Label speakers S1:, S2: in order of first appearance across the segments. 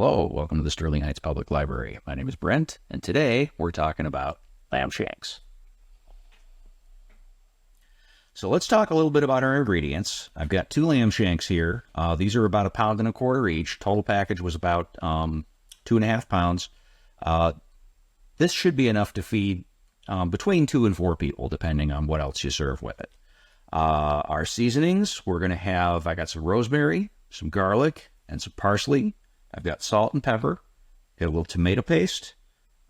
S1: Hello, welcome to the Sterling Heights Public Library. My name is Brent, and today we're talking about lamb shanks. So let's talk a little bit about our ingredients. I've got 2 lamb shanks here. These are about 1.25 pounds each. Total package was about 2.5 pounds. This should be enough to feed between 2 and 4 people, depending on what else you serve with it. Our seasonings, we're going to have, I got some rosemary, some garlic, and some parsley. I've got salt and pepper, got a little tomato paste.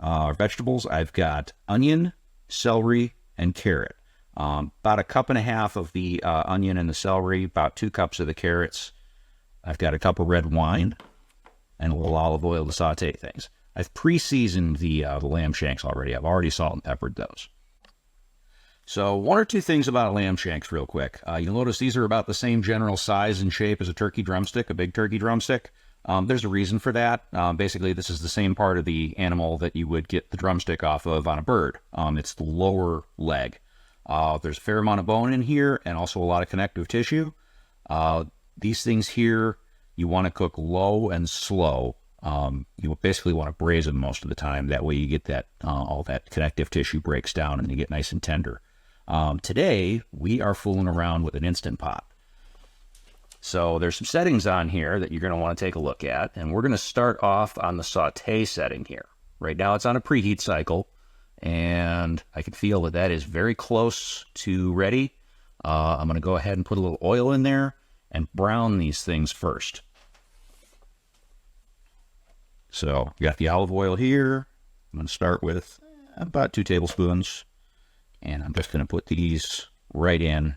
S1: Our vegetables, I've got onion, celery, and carrot. About 1.5 cups of the onion and the celery, about 2 cups of the carrots. I've got a cup of red wine and a little olive oil to saute things. I've pre-seasoned the lamb shanks already. I've already salt and peppered those. So 1 or 2 things about lamb shanks real quick. You'll notice these are about the same general size and shape as a turkey drumstick, a big turkey drumstick. There's a reason for that. Basically, this is the same part of the animal that you would get the drumstick off of on a bird. It's the lower leg. There's a fair amount of bone in here and also a lot of connective tissue. These things here, you want to cook low and slow. You basically want to braise them most of the time. That way you get that all that connective tissue breaks down and you get nice and tender. Today, we are fooling around with an InstaPot. So there's some settings on here that you're going to want to take a look at, and we're going to start off on the saute setting here. Right now it's on a preheat cycle, and I can feel that that is very close to ready. I'm going to go ahead and put a little oil in there and brown these things first. So you got the olive oil here. I'm going to start with about 2 tablespoons, and I'm just going to put these right in.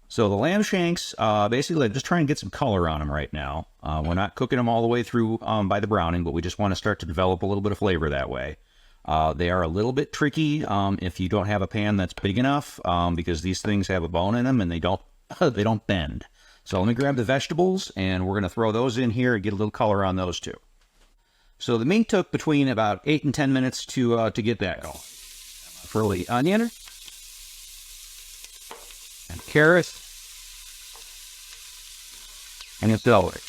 S1: So the lamb shanks, basically I'm just trying to get some color on them right now. We're not cooking them all the way through by the browning, but we just want to start to develop a little bit of flavor that way. They are a little bit tricky if you don't have a pan that's big enough, because these things have a bone in them and they don't bend. So let me grab the vegetables and we're going to throw those in here and get a little color on those too. So the meat took between about 8 and 10 minutes to get that going. For the onion and carrot and a celery.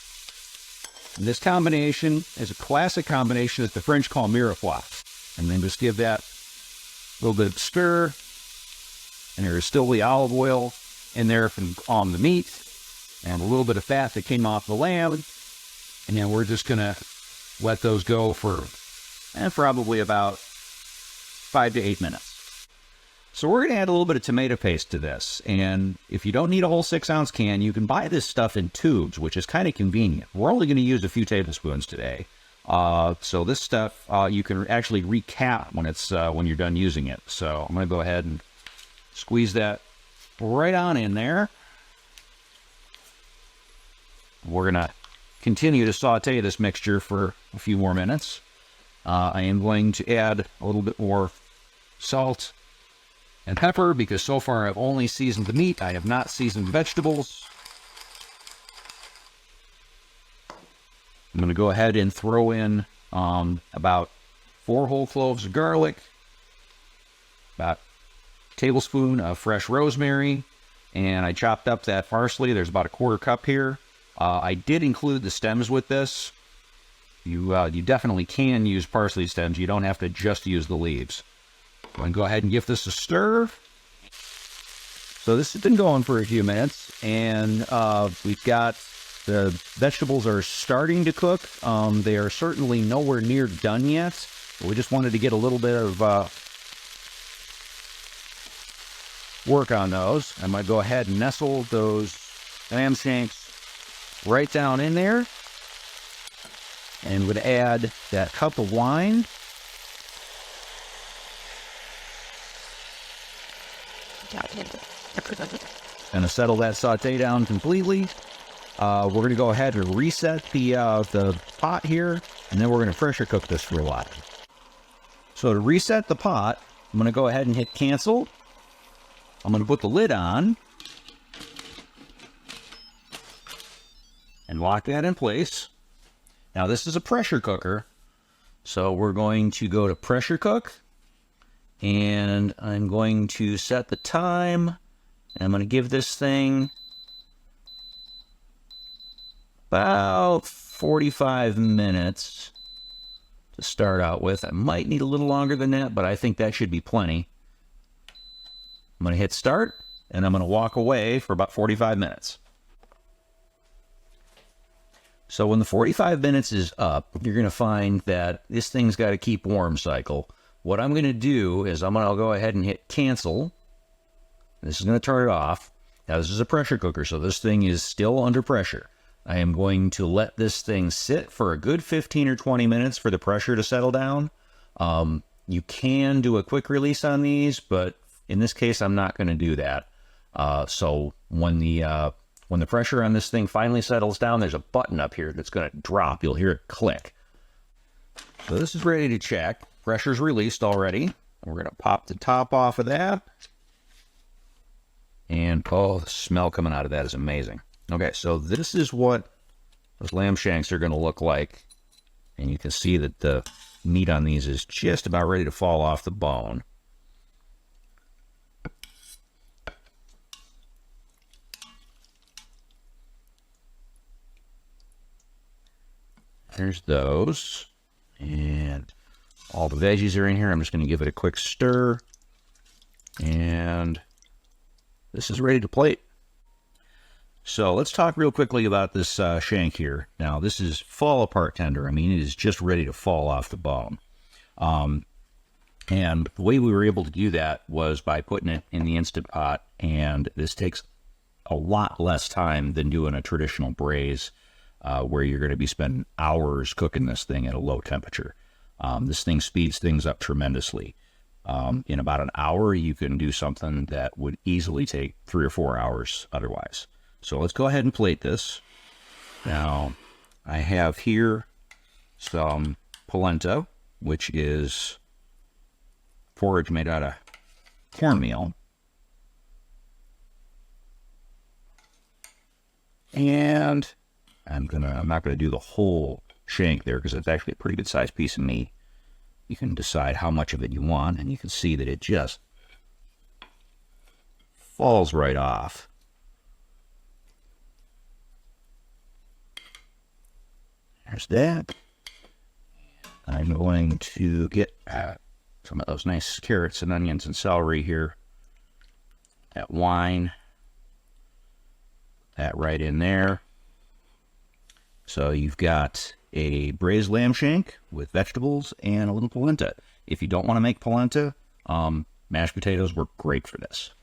S1: And this combination is a classic combination that the French call mirepoix. And then just give that a little bit of stir. And there is still the olive oil in there from on the meat and a little bit of fat that came off the lamb. And then we're just going to let those go for probably about 5 to 8 minutes. So we're going to add a little bit of tomato paste to this, and if you don't need a whole 6-ounce can, you can buy this stuff in tubes, which is kind of convenient. We're only going to use a few tablespoons today, so this stuff you can actually recap when you're done using it. So I'm going to go ahead and squeeze that right on in there. We're going to continue to saute this mixture for a few more minutes. I am going to add a little bit more salt and pepper, because so far I've only seasoned the meat. I have not seasoned vegetables. I'm going to go ahead and throw in about 4 whole cloves of garlic, about a tablespoon of fresh rosemary, and I chopped up that parsley. There's about a 1/4 cup here. I did include the stems with this. You definitely can use parsley stems. You don't have to just use the leaves. I'm going to go ahead and give this a stir. So this has been going for a few minutes, and we've got the vegetables are starting to cook. They are certainly nowhere near done yet. We just wanted to get a little bit of work on those. I might go ahead and nestle those lamb shanks right down in there, and would add that cup of wine. Going to settle that saute down completely. We're going to go ahead and reset the pot here, and then we're going to pressure cook this for a while. So to reset the pot, I'm going to go ahead and hit cancel. I'm going to put the lid on and lock that in place. Now this is a pressure cooker, so we're going to go to pressure cook, And I'm going to set the time. And I'm going to give this thing about 45 minutes to start out with. I might need a little longer than that, but I think that should be plenty. I'm going to hit start, and I'm going to walk away for about 45 minutes. So when the 45 minutes is up, you're going to find that this thing's got a keep warm cycle. What I'm going to do is I'll go ahead and hit cancel. This is going to turn it off. Now, this is a pressure cooker, so this thing is still under pressure. I am going to let this thing sit for a good 15 or 20 minutes for the pressure to settle down. You can do a quick release on these, but in this case, I'm not going to do that. So when the pressure on this thing finally settles down, there's a button up here that's going to drop. You'll hear it click. So this is ready to check. Pressure's released already. We're going to pop the top off of that. And, oh, the smell coming out of that is amazing. Okay, so this is what those lamb shanks are going to look like. And you can see that the meat on these is just about ready to fall off the bone. There's those. And all the veggies are in here. I'm just going to give it a quick stir. And this is ready to plate. So let's talk real quickly about this shank here. Now, this is fall apart tender. I mean, it is just ready to fall off the bone. And the way we were able to do that was by putting it in the InstaPot. And this takes a lot less time than doing a traditional braise, where you're going to be spending hours cooking this thing at a low temperature. This thing speeds things up tremendously. In about an hour, you can do something that would easily take 3 or 4 hours otherwise. So let's go ahead and plate this. Now, I have here some polenta, which is porridge made out of cornmeal. And I'm not gonna do the whole shank there because it's actually a pretty good sized piece of meat. You can decide how much of it you want, and you can see that it just falls right off. There's that. I'm going to get some of those nice carrots and onions and celery here. That wine. That right in there. So you've got a braised lamb shank with vegetables and a little polenta. If you don't want to make polenta, mashed potatoes work great for this.